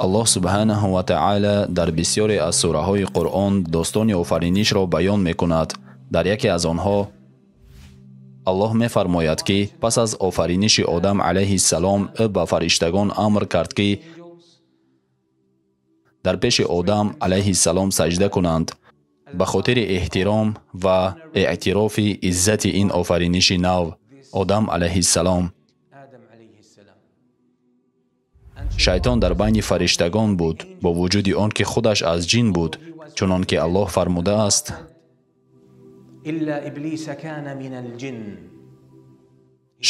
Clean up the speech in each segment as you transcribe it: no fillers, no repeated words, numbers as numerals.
аллоҳ субҳанаҳу ва таъала дар бисёре аз сураҳои қуръон достони офаринишро баён мекунад. дар яке аз онҳо аллоҳ мефармояд ки пас аз офариниши одам алайҳи салом ӯ ба фариштагон амр кард ки дар пеши одам алайҳи салом саҷда кунанд ба хотири эҳтиром ва эътирофи иззати ин офариниши нав одам алайҳи салом. шайтон дар байни фариштагон буд бо вуҷуди он ки худаш аз ҷин буд, чунон ки аллоҳ фармудааст: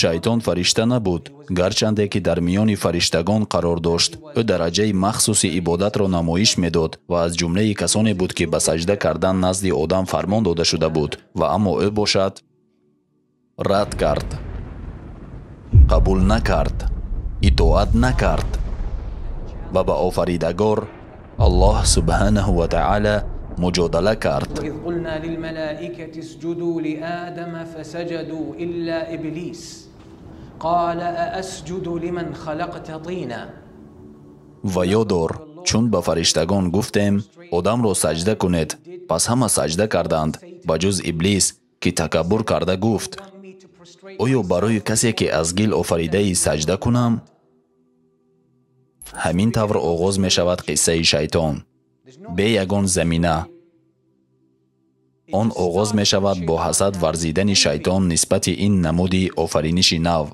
шайтон фаришта набуд, гарчанде ки дар миёни фариштагон қарор дошт. ӯ дараҷаи махсуси ибодатро намоиш медод ва аз ҷумлаи касоне буд ки ба саҷда кардан назди одам фармон дода шуда буд, ва аммо ӯ бошад рад кард, қабул накард, итоат накард ва ба офаридагор аллоҳ субҳанаҳу ва таъала муҷодала кард. ва ёдор, чун ба фариштагон гуфтем одамро саҷда кунед, пас ҳама саҷда карданд ба ҷуз иблис, ки такаббур карда гуфт: оё барои касе ки аз гил офаридаӣ саҷда кунам? ҳамин тавр оғоз мешавад қиссаи шайтон бе ягон замина. он оғоз мешавад бо ҳасад варзидани шайтон нисбати ин намуди офариниши нав.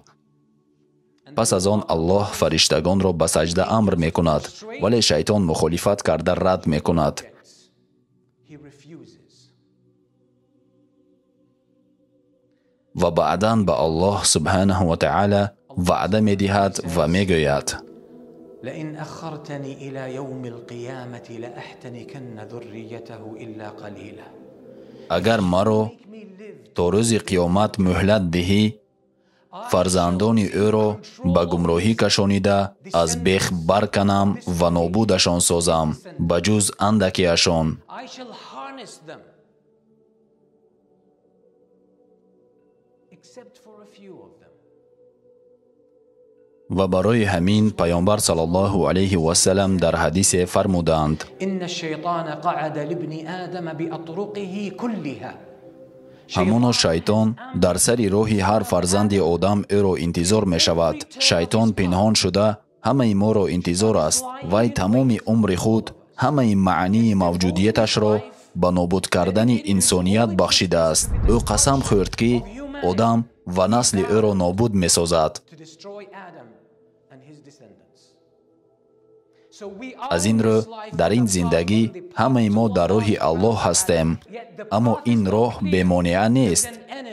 пас аз он аллоҳ фариштагонро ба саҷда амр мекунад, вале шайтон мухолифат карда рад мекунад. ва баъдан ба аллоҳ субҳанаҳу ва таъала ваъда медиҳад ва мегӯяд: لئن أخرتني إلى يوم القيامة لأحتنكن ذريته إلا قليلا. агар маро то рӯзи қиёмат муҳлат диҳӣ, фарзандони ӯро ба гумроҳӣ кашонида аз бех барканам ва нобудашон созам ба ҷуз андакеашон. ва барои ҳамин паёмбар саллаллоҳу алайҳи васалам дар ҳадисе фармуданд: ҳамоно шайтон дар сари роҳи ҳар фарзанди одам ӯро интизор мешавад. шайтон пинҳон шуда ҳамаи моро интизор аст. вай тамоми умри худ ҳамаи маънии мавҷудияташро ба нобуд кардани инсоният бахшидааст. ӯ қасам хӯрд ки одам ва насли ӯро нобуд месозад. аз ин рӯ дар ин зиндагӣ ҳамаи мо дар роҳи аллоҳ ҳастем, аммо ин роҳ бемонеа нест.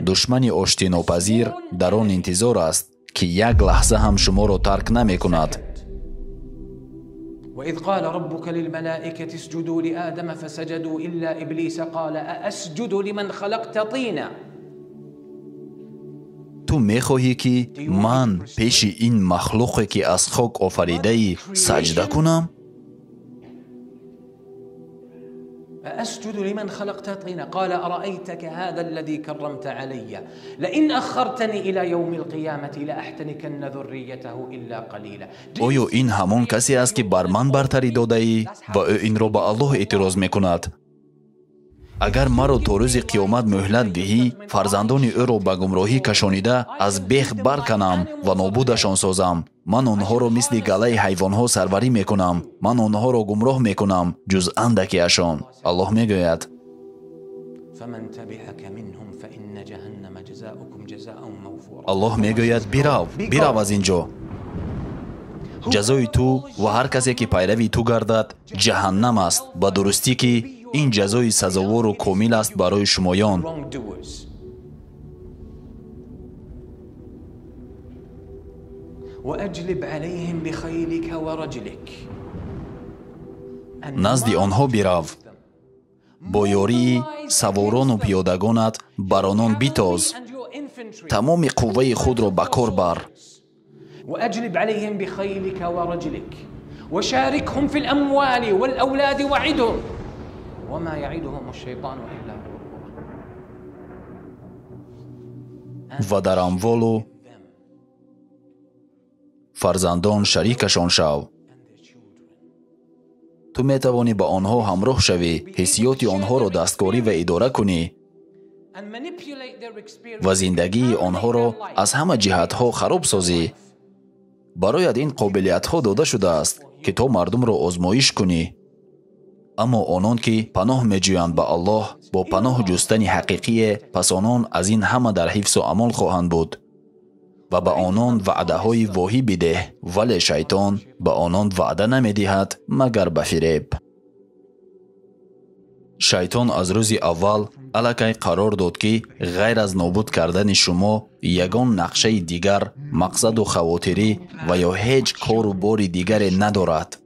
душмани оштинопазир дар он интизор аст ки як лаҳза ҳам шуморо тарк намекунад. وإذ قال ربك للملائكة اسجدوا لآدم فسجدوا إلا إبليس قال أأسجد لمن خلقت طينا. ту мехоҳӣ ки ман пеши ин махлуқе ки аз хок офаридаӣ саҷда кунам? أسجد لمن خلقت طينا قال أرأيتك هذا الذي كرمت علي لئن أخرتني إلى يوم القيامة لأحتنكن ذريته إلا قليلا. оё ин ҳамон касе аст ки бар ман бартарӣ додаӣ? ва ӯ инро ба аллоҳ эътироз мекунад: агар маро то рӯзи қиёмат муҳлат диҳӣ, фарзандони ӯро ба гумроҳӣ кашонида аз бех барканам ва нобудашон созам. ман онҳоро мисли галаи ҳайвонҳо сарварӣ мекунам. ман онҳоро гумроҳ мекунам ҷуз андакеашон. аллоҳ мегӯяд: аллоҳ мегӯяд: бирав аз ин ҷо. ҷазои ту ва ҳар касе ки пайрави ту гардад ҷаҳаннам аст, ба дурустӣ ки ин ҷазои сазовору комил аст барои шумоён. назди онҳо бирав, бо ёрии саворону пиёдагонат бар онон битоз, тамоми қувваи худро ба кор бар. وأجلب عليهم بخيلك ورجلك وشاركهم في الأموال والأولاد وعدهم وما يعدهم الشيطان إلا غرورا. و در اموالو فرزندان شریکشان شو تو میتوانی با آنها همراه شوی، حسیات آنها را دستکاری و اداره کنی و زندگی آنها را از همه جهتها خراب سازی. برایت این قابلیت ها داده شده است که تو مردم را آزمایش کنی. اما آنان که پناه میجویند به الله با پناه جستن حقیقی، پس آنان از این همه در حفظ و امان خواهند بود و به آنان وعده های واهی بده، ولی شیطان به آنان وعده نمیدهد مگر به فریب. شیطان از روز اول الکی قرار داد که غیر از نابود کردن شما یگان نقشه دیگر، مقصد و خواطری و یا هیچ کار و بار دیگر ندارد.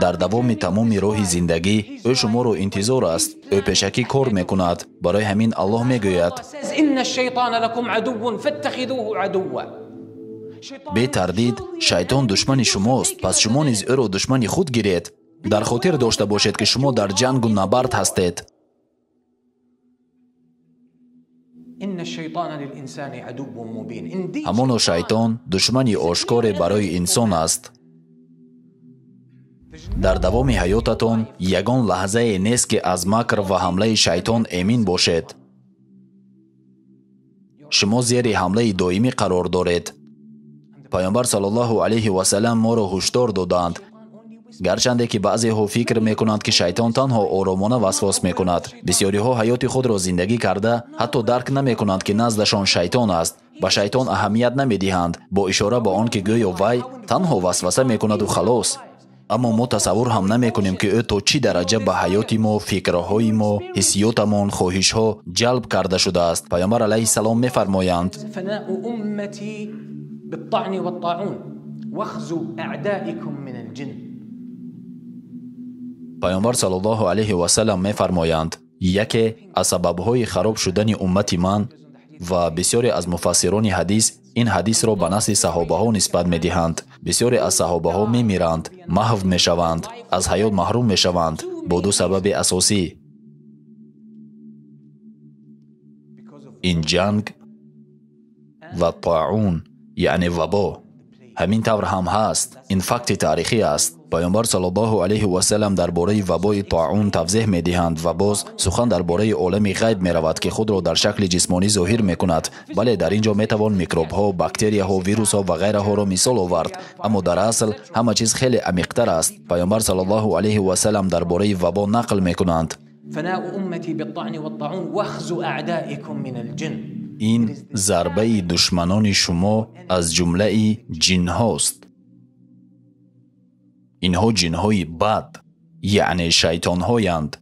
در دوام تمام راه زندگی او شما را انتظار است. او پیشکی کار میکند. برای همین الله میگوید ان الشیطان لکم عدو فاتخذوه عدوا. بی تردید شیطان دشمن شماست، پس شما نیز او را دشمن خود گیرید. در خاطر داشته باشید که شما در جنگ و نبرد هستید. ان الشیطان للانسان عدو مبین. همانا شیطان دشمن آشکار برای انسان است. در دوام حیاتتان یگان لحظه نیست که از مکر و حمله شیطان امین باشید. شما زیر حمله دائمی قرار دارید. پیامبر صلی الله علیه و سلم ما را هشدار دادند، گرچند که بعضی ها فکر میکنند که شیطان تنها آرامانه وسواس میکند. بسیاری ها حیات خود را زندگی کرده حتی درک نمیکنند که نزدشان شیطان است. به شیطان اهمیت نمیدهند، با اشاره به آن که گویا وی تنها وسوسه میکند و خلاص. اما ما تصور هم نمی کنیم که او تا چی درجه به حیات ما، فکرهای ما، حسیاتمان، خواهشها جلب کرده شده است. پیامبر علیه السلام میفرمایند فناء امتی بالطعن والطاعون واخذوا اعدائكم من الجن. پیامبر صلی الله علیه و سلم میفرمایند یکی از سببهای خراب شدن امت من و بسیاری از مفسران حدیث این حدیث را به نسل صحابه ها نسبت می دهند. بسیاری از صحابه ها می میرند، محو می شوند، از حیات محروم می شوند با دو سبب اساسی: این جنگ و طاعون یعنی وبا. همین طور هم هست. این فکت تاریخی است. پیامبر صلی الله علیه و سلم درباره وبای طاعون توضیح می دهند و باز سخن درباره عالم غیب می رود که خود را در شکل جسمانی ظاهر می کند. بله، در اینجا می توان میکروب ها، باکتری ها، ویروس ها و غیره ها را مثال آورد، اما در اصل همه چیز خیلی عمیق‌تر است. پیامبر صلی الله علیه و سلم درباره وبا نقل می کنند فناء امتی بالطعن والطاعون واخذوا اعدائكم من الجن. این ضربه دشمنان شما از جمله جن هاست. اینها جن های بد یعنی شیطان هایند.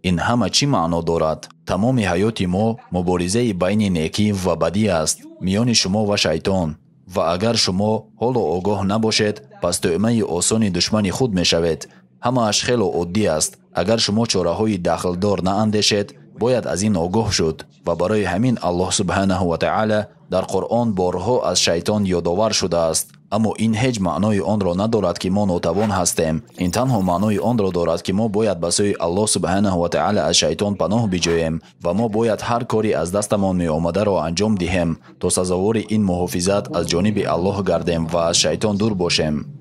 این همه چی معنا دارد؟ تمام حیات ما مبارزه بین نیکی و بدی است، میان شما و شیطان. و اگر شما حالا آگاه نباشید پس طعمه آسان دشمن خود می شوید. همه اش خیلی عادی است. اگر شما چاره های دخلدار نه اندیشید باید از این آگاه شد و برای همین الله سبحانه و تعالی در قرآن بارها از شیطان یادآور شده است. اما این هیچ معنای آن را ندارد که ما ناتوان هستیم. این تنها معنای آن را دارد که ما باید به سوی الله سبحانه و تعالی از شیطان پناه بجوییم و ما باید هر کاری از دستمان می آمده را انجام دهیم تا سزاوار این محافظت از جانب الله گردیم و از شیطان دور باشیم.